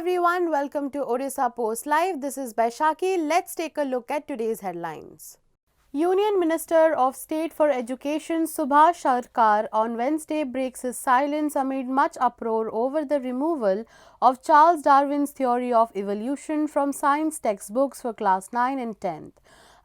everyone, welcome to Orissa Post Live. This is Baishaki. Let's take a look at today's headlines. Union Minister of State for Education Subhash Sarkar on Wednesday breaks his silence amid much uproar over the removal of Charles Darwin's theory of evolution from science textbooks for class 9 and 10th.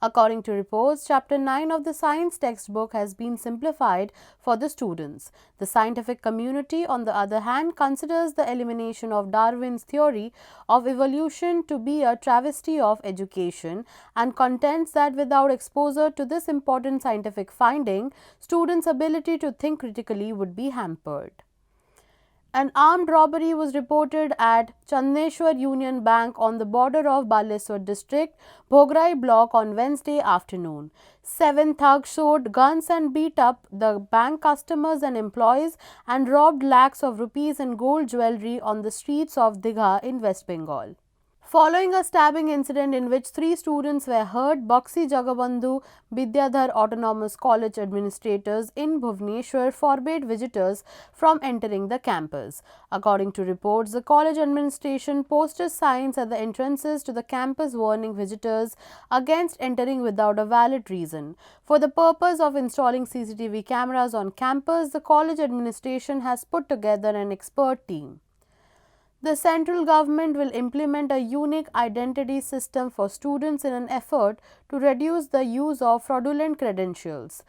According to reports, Chapter 9 of the science textbook has been simplified for the students. The scientific community, on the other hand, considers the elimination of Darwin's theory of evolution to be a travesty of education and contends that without exposure to this important scientific finding, students' ability to think critically would be hampered. An armed robbery was reported at Chandneshwar Union Bank on the border of Baleswar district, Bhograi block on Wednesday afternoon. 7 thugs showed guns and beat up the bank customers and employees and robbed lakhs of rupees in gold jewellery on the streets of Digha in West Bengal. Following a stabbing incident in which 3 students were hurt, Bakshi Jagabandhu Vidyadhar Autonomous College administrators in Bhubaneswar forbade visitors from entering the campus. According to reports, the college administration posted signs at the entrances to the campus warning visitors against entering without a valid reason. For the purpose of installing CCTV cameras on campus, the college administration has put together an expert team. The central government will implement a unique identity system for students in an effort to reduce the use of fraudulent credentials.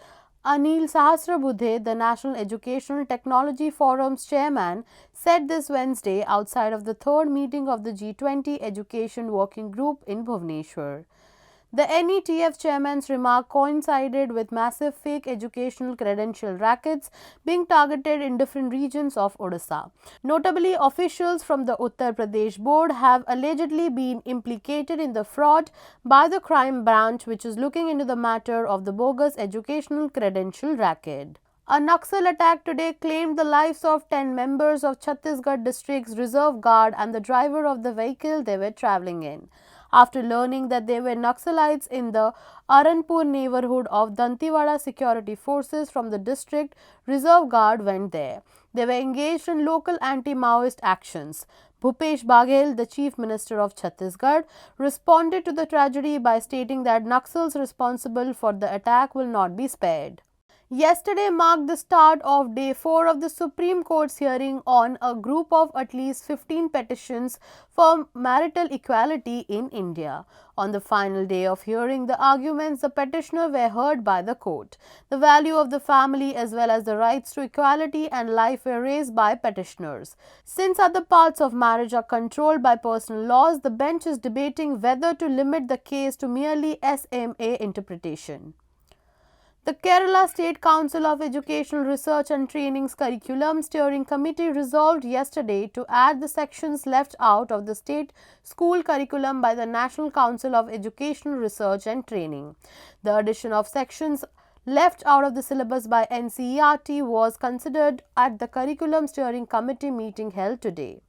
Anil Sahasrabudhe, the National Educational Technology Forum's chairman, said this Wednesday outside of the third meeting of the G20 Education Working Group in Bhubaneswar. The NETF chairman's remark coincided with massive fake educational credential rackets being targeted in different regions of Odisha. Notably, officials from the Uttar Pradesh board have allegedly been implicated in the fraud by the crime branch, which is looking into the matter of the bogus educational credential racket. A Naxal attack today claimed the lives of 10 members of Chhattisgarh district's reserve guard and the driver of the vehicle they were travelling in. After learning that they were Naxalites in the Aranpur neighborhood of Dantewada, security forces from the district reserve guard went there. They were engaged in local anti-Maoist actions. Bhupesh Baghel, the Chief Minister of Chhattisgarh, responded to the tragedy by stating that Naxals responsible for the attack will not be spared. Yesterday marked the start of Day 4 of the Supreme Court's hearing on a group of at least 15 petitions for marital equality in India. On the final day of hearing the arguments, the petitioners were heard by the court. The value of the family as well as the rights to equality and life were raised by petitioners. Since other parts of marriage are controlled by personal laws, the bench is debating whether to limit the case to merely SMA interpretation. The Kerala State Council of Educational Research and Training's Curriculum Steering Committee resolved yesterday to add the sections left out of the state school curriculum by the National Council of Educational Research and Training. The addition of sections left out of the syllabus by NCERT was considered at the Curriculum Steering Committee meeting held today.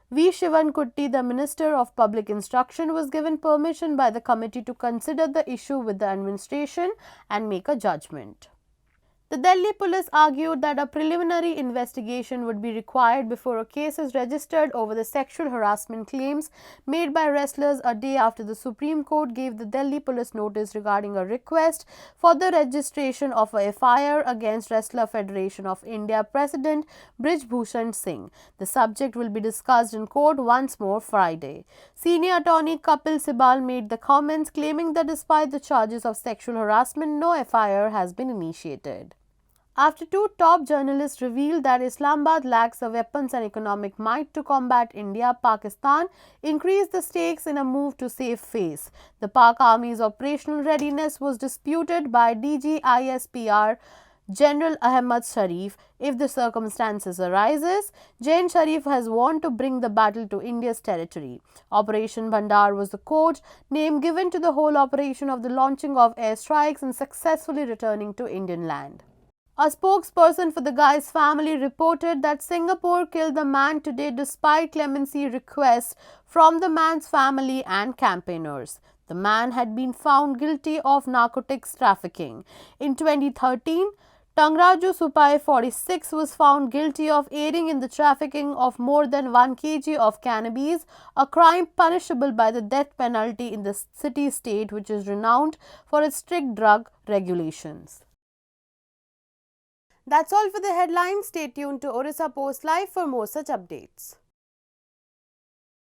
V. Shivankutty, the Minister of Public Instruction, was given permission by the committee to consider the issue with the administration and make a judgment. The Delhi police argued that a preliminary investigation would be required before a case is registered over the sexual harassment claims made by wrestlers a day after the Supreme Court gave the Delhi police notice regarding a request for the registration of a FIR against Wrestler Federation of India President Brij Bhushan Singh. The subject will be discussed in court once more Friday. Senior attorney Kapil Sibal made the comments claiming that despite the charges of sexual harassment, no FIR has been initiated. After 2 top journalists revealed that Islamabad lacks the weapons and economic might to combat India, Pakistan increased the stakes in a move to save face. The Pak Army's operational readiness was disputed by DGISPR General Ahmad Sharif. If the circumstances arises, Jain Sharif has warned to bring the battle to India's territory. Operation Bhandar was the code name given to the whole operation of the launching of airstrikes and successfully returning to Indian land. A spokesperson for the guy's family reported that Singapore killed the man today despite clemency requests from the man's family and campaigners. The man had been found guilty of narcotics trafficking. In 2013, Tangraju Supai 46 was found guilty of aiding in the trafficking of more than 1 kg of cannabis, a crime punishable by the death penalty in the city-state, which is renowned for its strict drug regulations. That's all for the headlines. Stay tuned to Orissa Post Live for more such updates.